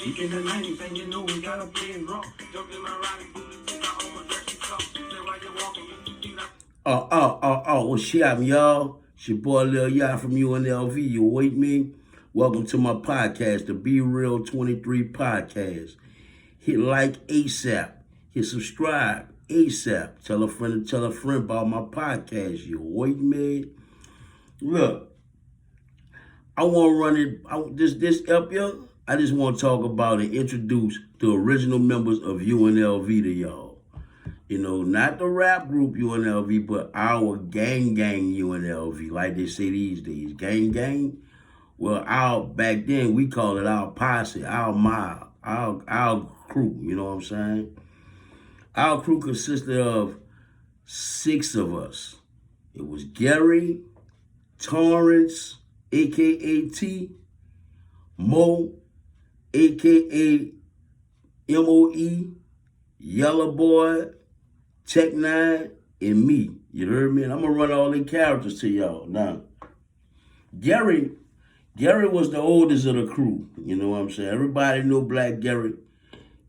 Deep in the 90s, and you know we gotta play it rock. Jumped in my riding booty, take out all my dirty socks. Say while you're walking, you do that. What's happening, y'all? It's your boy Lil Ya from UNLV. You with me? Welcome to my podcast, the Be Real 23 podcast. Hit like ASAP. Hit subscribe ASAP. Tell a friend about my podcast. You with me? Look, I want to run it. This episode, I just want to talk about and introduce the original members of UNLV to y'all. You know, not the rap group UNLV, but our gang UNLV, like they say these days. Gang. Well, back then we called it our posse, our mob, our crew. You know what I'm saying? Our crew consisted of 6 of us. It was Gary, Taurus, a.k.a. T, Mo, a.k.a. MOE, Yellow Boy, Tech 9, and me. You heard me? And I'm going to run all the characters to y'all. Now, Gary was the oldest of the crew. You know what I'm saying? Everybody knew Black Gary.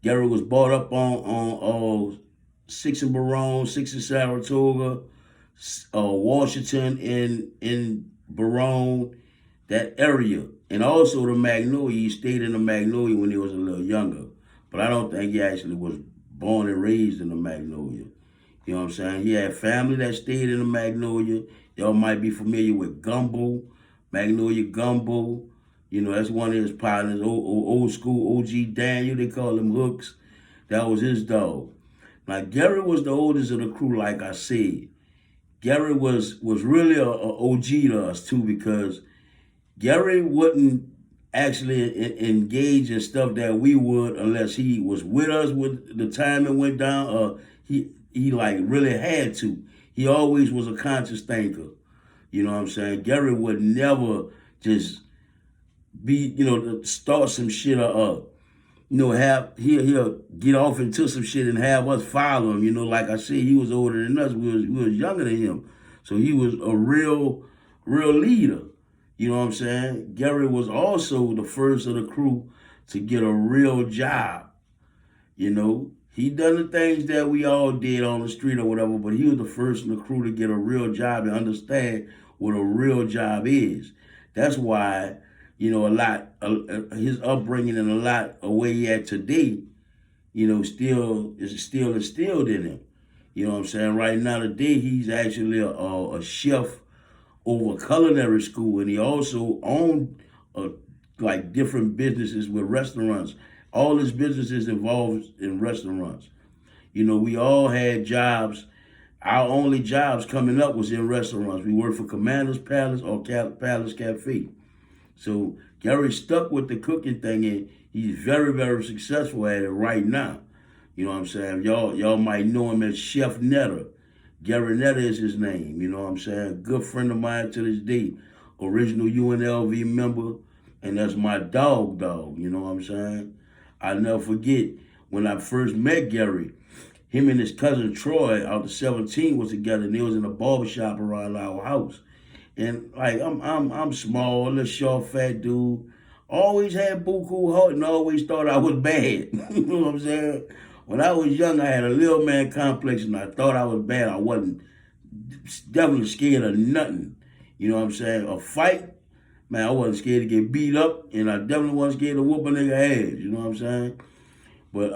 Gary was brought up on 6 in Barone, 6 in Saratoga, Washington, in Barone, that area. And also the Magnolia. He stayed in the Magnolia when he was a little younger. But I don't think he actually was born and raised in the Magnolia. You know what I'm saying? He had family that stayed in the Magnolia. Y'all might be familiar with Gumbo, Magnolia Gumbo. You know, that's one of his partners, old school OG Daniel, they call him Hooks. That was his dog. Now, Gary was the oldest of the crew, like I said. Gary was really a OG to us, too, because Gary wouldn't actually engage in stuff that we would unless he was with us when the time it went down, or he like really had to. He always was a conscious thinker. You know what I'm saying? Gary would never just be, start some shit or he'll get off into some shit and have us follow him. You know, like I said, he was older than us. We was younger than him. So he was a real leader. You know what I'm saying? Gary was also the first of the crew to get a real job. You know, he done the things that we all did on the street or whatever, but he was the first in the crew to get a real job and understand what a real job is. That's why, his upbringing and a lot of where he at today, still instilled in him. You know what I'm saying? Right now today, he's actually a chef over culinary school, and he also owned like different businesses with restaurants. All his businesses involved in restaurants. You know, we all had jobs. Our only jobs coming up was in restaurants. We worked for Commander's Palace or Palace Cafe. So Gary stuck with the cooking thing, and he's very, very successful at it right now. You know what I'm saying? Y'all might know him as Chef Netter. Gary Netter is his name. You know what I'm saying? Good friend of mine to this day. Original UNLV member, and that's my dog. You know what I'm saying? I'll never forget when I first met Gary. Him and his cousin Troy, out of 17, was together, and they was in a barbershop around our house. And like I'm small, little short, fat dude. Always had buku heart and always thought I was bad. You know what I'm saying? When I was young, I had a little man complex and I thought I was bad. I wasn't definitely scared of nothing. You know what I'm saying? A fight, man, I wasn't scared to get beat up, and I definitely wasn't scared to whoop a nigga ass. You know what I'm saying? But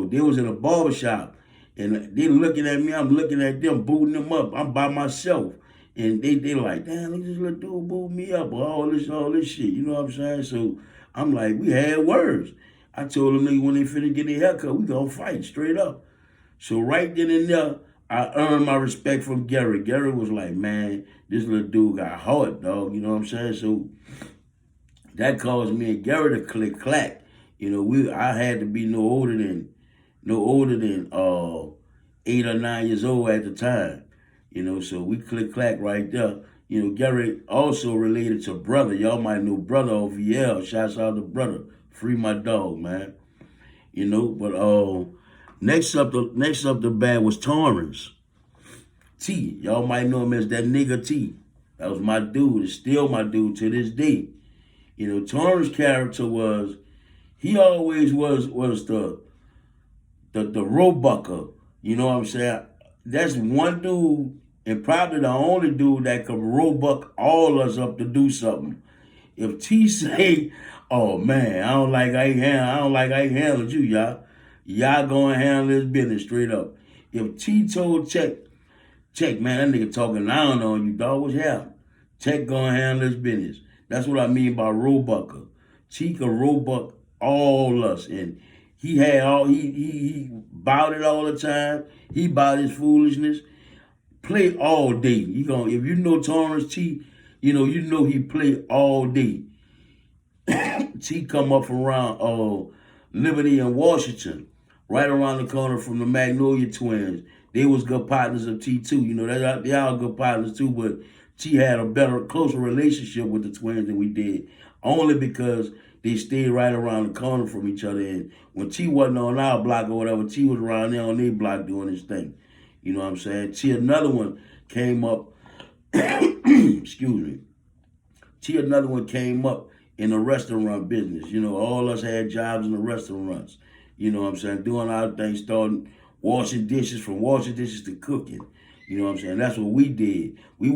they was in a barbershop, and they looking at me, I'm looking at them, booting them up. I'm by myself. And they like, damn, look at this little dude boot me up, or all this shit. You know what I'm saying? So I'm like, we had words. I told them nigga when they finna get their haircut, we gonna fight straight up. So right then and there, I earned my respect from Gary. Gary was like, man, this little dude got heart, dog. You know what I'm saying? So that caused me and Gary to click clack. You know, I had to be no older than 8 or 9 years old at the time. You know, so we click clack right there. You know, Gary also related to Brother. Y'all might know Brother OVL. Shouts out to Brother. Free my dog, man. You know, but next up the band was Taurus. T. Y'all might know him as that nigga T. That was my dude. It's still my dude to this day. You know, Taurus' character was he always was the roebucker. You know what I'm saying? That's one dude, and probably the only dude that could roebuck all us up to do something. If T say, "Oh man, I don't like how he handled you, y'all gonna handle this business straight up." If T told Check, man, that nigga talking down on you, dog. What's happening? Check gonna handle his business. That's what I mean by roebucker. Cheek a roebuck all us, and he had all he bought it all the time. He bought his foolishness. Play all day. You gonna if you know Taurus T, you know he play all day. T come up from around Liberty and Washington, right around the corner from the Magnolia Twins. They was good partners of T too. You know, they all good partners too, but T had a better, closer relationship with the twins than we did. Only because they stayed right around the corner from each other. And when T wasn't on our block or whatever, T was around there on their block doing his thing. You know what I'm saying? T another one came up, excuse me. T another one came up in the restaurant business. You know, all us had jobs in the restaurants. You know what I'm saying? Doing our thing, starting washing dishes, from washing dishes to cooking. You know what I'm saying? That's what we did. We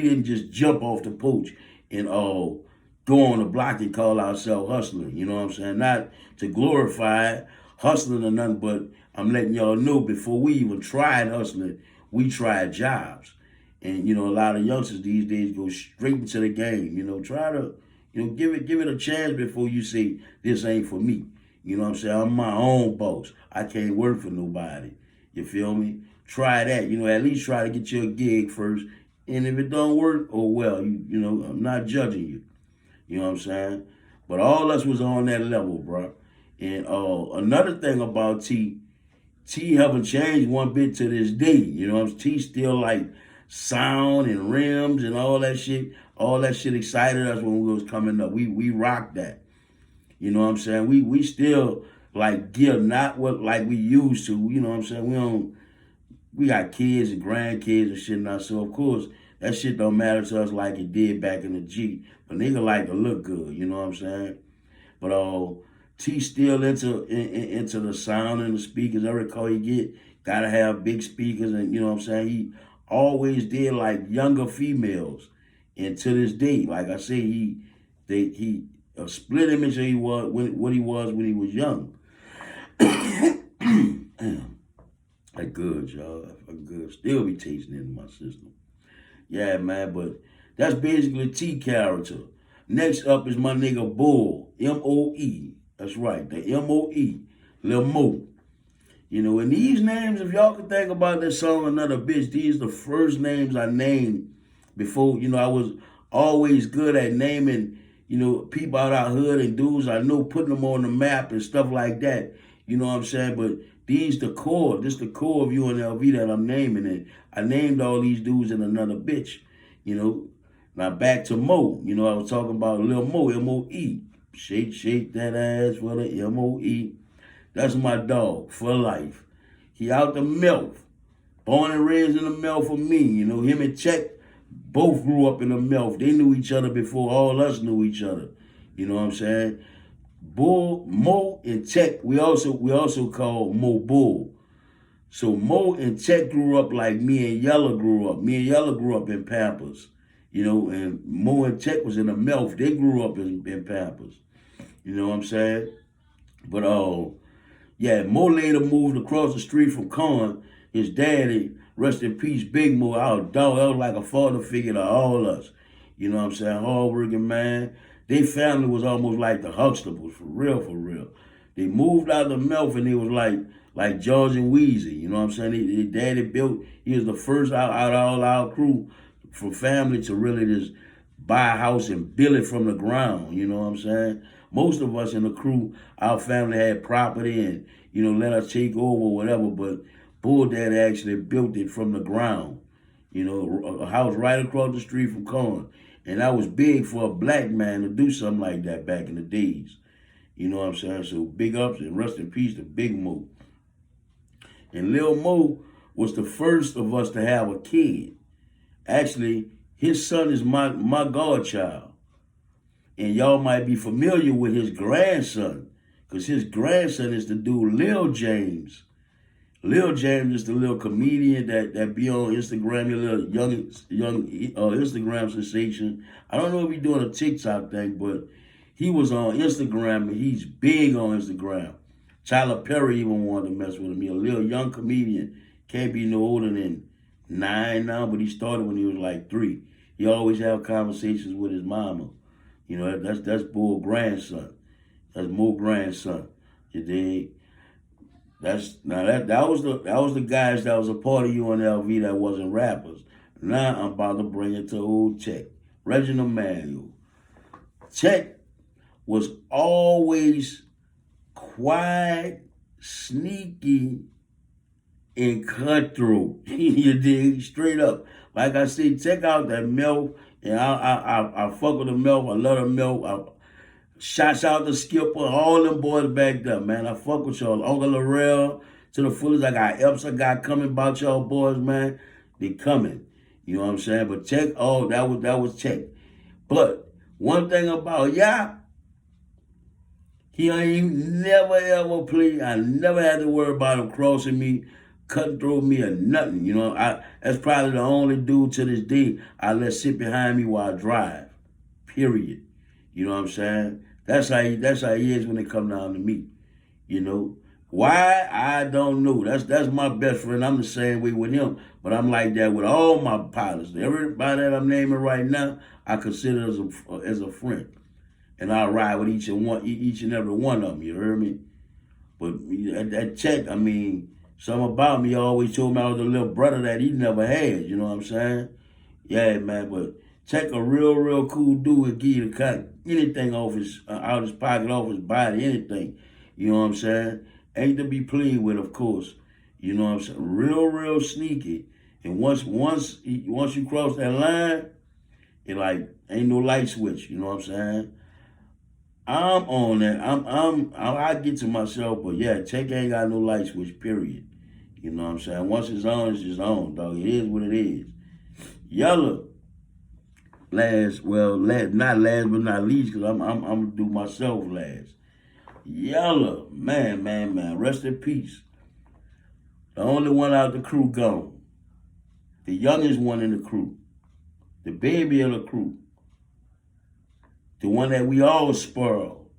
didn't just jump off the porch and go on the block and call ourselves hustling. You know what I'm saying? Not to glorify hustling or nothing, but I'm letting y'all know before we even tried hustling, we tried jobs. And, you know, a lot of youngsters these days go straight into the game. You know, try to, give it a chance before you say, this ain't for me. You know what I'm saying? I'm my own boss. I can't work for nobody. You feel me? Try that. You know, at least try to get you a gig first. And if it don't work, oh well, you know, I'm not judging you. You know what I'm saying? But all us was on that level, bro. And another thing about T haven't changed one bit to this day. You know, T still like sound and rims and all that shit. All that shit excited us when we was coming up. We rocked that. You know what I'm saying? We still like gear not what like we used to. You know what I'm saying? We got kids and grandkids and shit now. So of course that shit don't matter to us like it did back in the G. But nigga like to look good. You know what I'm saying? But T still into the sound and the speakers. Every call you get, gotta have big speakers, and you know what I'm saying? He always did like younger females. And to this day, like I say, he a split image of he was what he was when he was young. Damn. That good, y'all. That good. Still be tasting it in my system. Yeah, man, but that's basically T character. Next up is my nigga Bull, M-O-E. That's right, the M-O-E, Lil Mo. You know, and these names, if y'all could think about this song, Another Bitch, these are the first names I named before. You know, I was always good at naming, you know, people out our hood and dudes I know, putting them on the map and stuff like that. You know what I'm saying? But this the core of UNLV that I'm naming it. I named all these dudes in Another Bitch. You know, now back to Mo. You know, I was talking about Lil Mo, M-O-E. Shake that ass for the M-O-E. That's my dog for life. He out the mouth. Born and raised in the mouth for me. You know, him and Check both grew up in the mouth. They knew each other before all us knew each other. You know what I'm saying? Bull, Mo, and Check, we also call Mo Bull. So Mo and Check grew up like me and Yella grew up. Me and Yella grew up in Pampers. You know, and Mo and Check was in the mouth. They grew up in Pampers. You know what I'm saying? But yeah, Mo later moved across the street from Con. His daddy, rest in peace, Big Mo, our dog. That was like a father figure to all us. You know what I'm saying? Hard-working man. Their family was almost like the Huxtables, for real, for real. They moved out of the mouth and they was like George and Weezy. You know what I'm saying? His daddy built, he was the first out of all our crew from family to really just buy a house and build it from the ground. You know what I'm saying? Most of us in the crew, our family had property and, you know, let us take over or whatever, but Bull Dad actually built it from the ground. You know, a house right across the street from Con. And that was big for a black man to do something like that back in the days. You know what I'm saying? So big ups and rest in peace to Big Mo. And Lil Mo was the first of us to have a kid. Actually, his son is my godchild. And y'all might be familiar with his grandson, Because his grandson is the dude Lil James. Lil James is the little comedian that be on Instagram, a little young Instagram sensation. I don't know if he's doing a TikTok thing, but he was on Instagram and he's big on Instagram. Tyler Perry even wanted to mess with him. He's a little young comedian. Can't be no older than 9 now, but he started when he was like 3. He always have conversations with his mama. You know, that's Bull grandson. That's Mo grandson. You dig? That was the guys that was a part of UNLV that wasn't rappers. Now I'm about to bring it to old Tech. Reginald Manuel. Tech was always quiet, sneaky, and cutthroat. You dig? Straight up. Like I said, check out that milk. And I fuck with the milk. I love the milk. Shouts out to Skipper, all them boys back there, man. I fuck with y'all. Uncle Laurel, to the fullest. I got Eps, I got coming about y'all boys, man. They coming. You know what I'm saying? But Tech, that was Tech. But one thing about Ya, he ain't never ever played. I never had to worry about him crossing me, cutting through me, or nothing. You know, that's probably the only dude to this day I let sit behind me while I drive. Period. You know what I'm saying? That's how he is when it come down to me. You know? Why? I don't know. That's my best friend. I'm the same way with him. But I'm like that with all my pilots. Everybody that I'm naming right now, I consider as a friend. And I ride with each and every one of them, you heard me? But that Tech, I mean, something about me always told me I was a little brother that he never had, you know what I'm saying? Yeah, man, but Tech a real cool dude and give you the kind anything out his pocket, off his body, anything. You know what I'm saying? Ain't to be played with, of course. You know what I'm saying? Real sneaky. And once you cross that line, it like ain't no light switch. You know what I'm saying? I'm on that. I get to myself, but yeah, Tech ain't got no light switch. Period. You know what I'm saying? Once it's on, dog. It is what it is. Yellow. Not last but not least, because I'm gonna do myself last. Yellow, man, rest in peace. The only one out the crew gone. The youngest one in the crew. The baby of the crew. The one that we all spoil.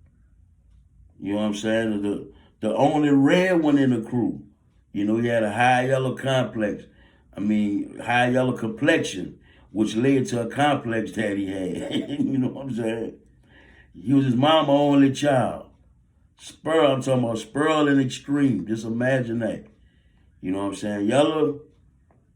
You know what I'm saying? The only red one in the crew. You know, he had a high yellow high yellow complexion, which led to a complex that he had. You know what I'm saying? He was his mama's only child. I'm talking about Spurl in extreme. Just imagine that. You know what I'm saying? Yellow,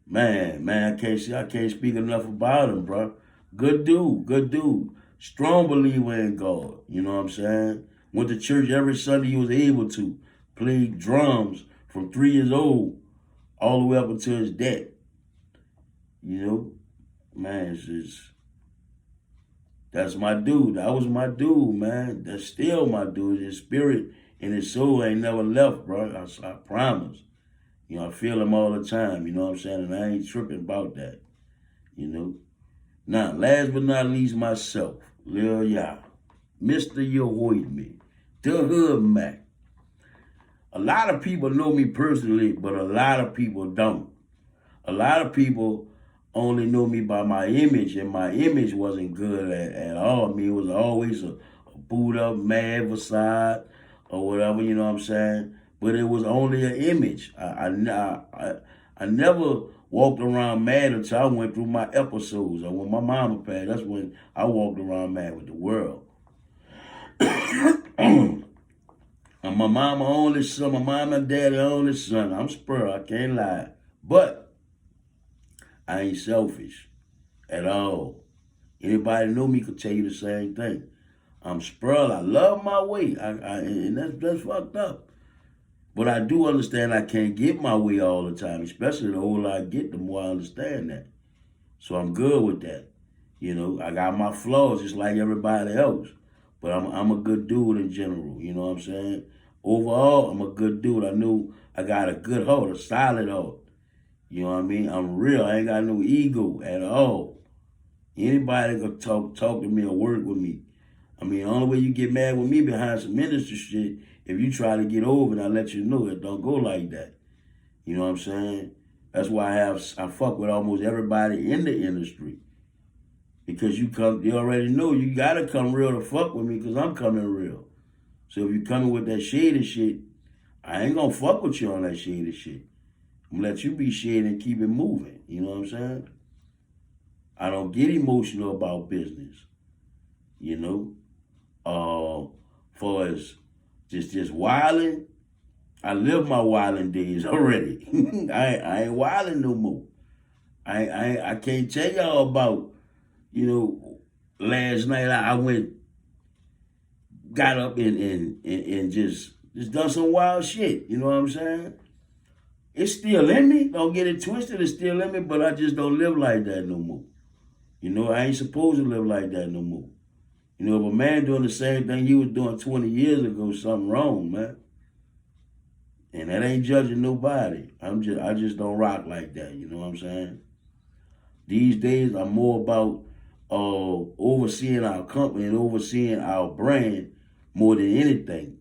man, I can't speak enough about him, bro. Good dude. Strong believer in God. You know what I'm saying? Went to church every Sunday he was able to. Played drums from 3 years old all the way up until his death. You know? Man, that's my dude. That was my dude, man. That's still my dude. His spirit and his soul ain't never left, bro. I promise. You know, I feel him all the time, you know what I'm saying? And I ain't tripping about that, you know? Now, last but not least, myself, Lil Ya, Mr. Me, the Hood Mac. A lot of people know me personally, but a lot of people don't. A lot of people only know me by my image, and my image wasn't good at all. I mean, it was always a boot up, mad facade, or whatever, you know what I'm saying? But it was only an image. I never walked around mad until I went through my episodes. Or when my mama passed, that's when I walked around mad with the world. And my mama only son, my mama and daddy only son. I'm Spur, I can't lie. But I ain't selfish at all. Anybody know me could tell you the same thing. I'm Spur, I love my way, and that's fucked up. But I do understand I can't get my way all the time, especially the older I get, the more I understand that. So I'm good with that. You know, I got my flaws just like everybody else. But I'm a good dude in general, you know what I'm saying? Overall, I'm a good dude. I know I got a good heart, a solid heart. You know what I mean? I'm real. I ain't got no ego at all. Anybody can talk to me or work with me. I mean, the only way you get mad with me behind some ministry shit, if you try to get over it, I let you know it don't go like that. You know what I'm saying? That's why I fuck with almost everybody in the industry. Because you already know you gotta come real to fuck with me because I'm coming real. So if you coming with that shady shit, I ain't gonna fuck with you on that shady shit. I'm gonna let you be shady and keep it moving. You know what I'm saying? I don't get emotional about business. You know? For as just wilding, I live my wilding days already. I ain't wilding no more. I can't tell y'all about, last night I got up and just done some wild shit. You know what I'm saying? It's still in me. Don't get it twisted. It's still in me, but I just don't live like that no more. I ain't supposed to live like that no more. If a man doing the same thing he was doing 20 years ago, something wrong, man. And that ain't judging nobody. I just don't rock like that. You know what I'm saying? These days, I'm more about overseeing our company and overseeing our brand more than anything.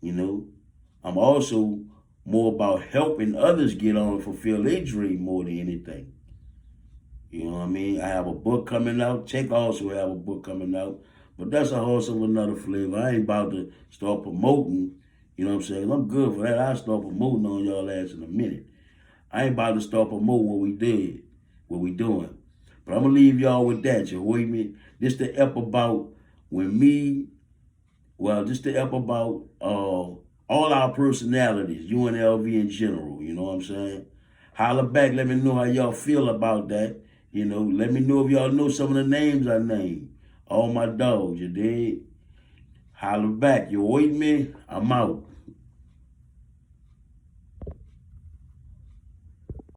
I'm also more about helping others get on and fulfill their dream more than anything. You know what I mean? I have a book coming out. Check also have a book coming out. But that's a horse of another flavor. I ain't about to start promoting. You know what I'm saying? I'm good for that. I'll start promoting on y'all ass in a minute. I ain't about to start promoting what we did, what we doing. But I'm going to leave y'all with that. You hear me? This the ep about this the ep about all our personalities, UNLV in general. You know what I'm saying? Holler back. Let me know how y'all feel about that. Let me know if y'all know some of the names I named. All my dogs, you dig? Holler back. You with me? I'm out.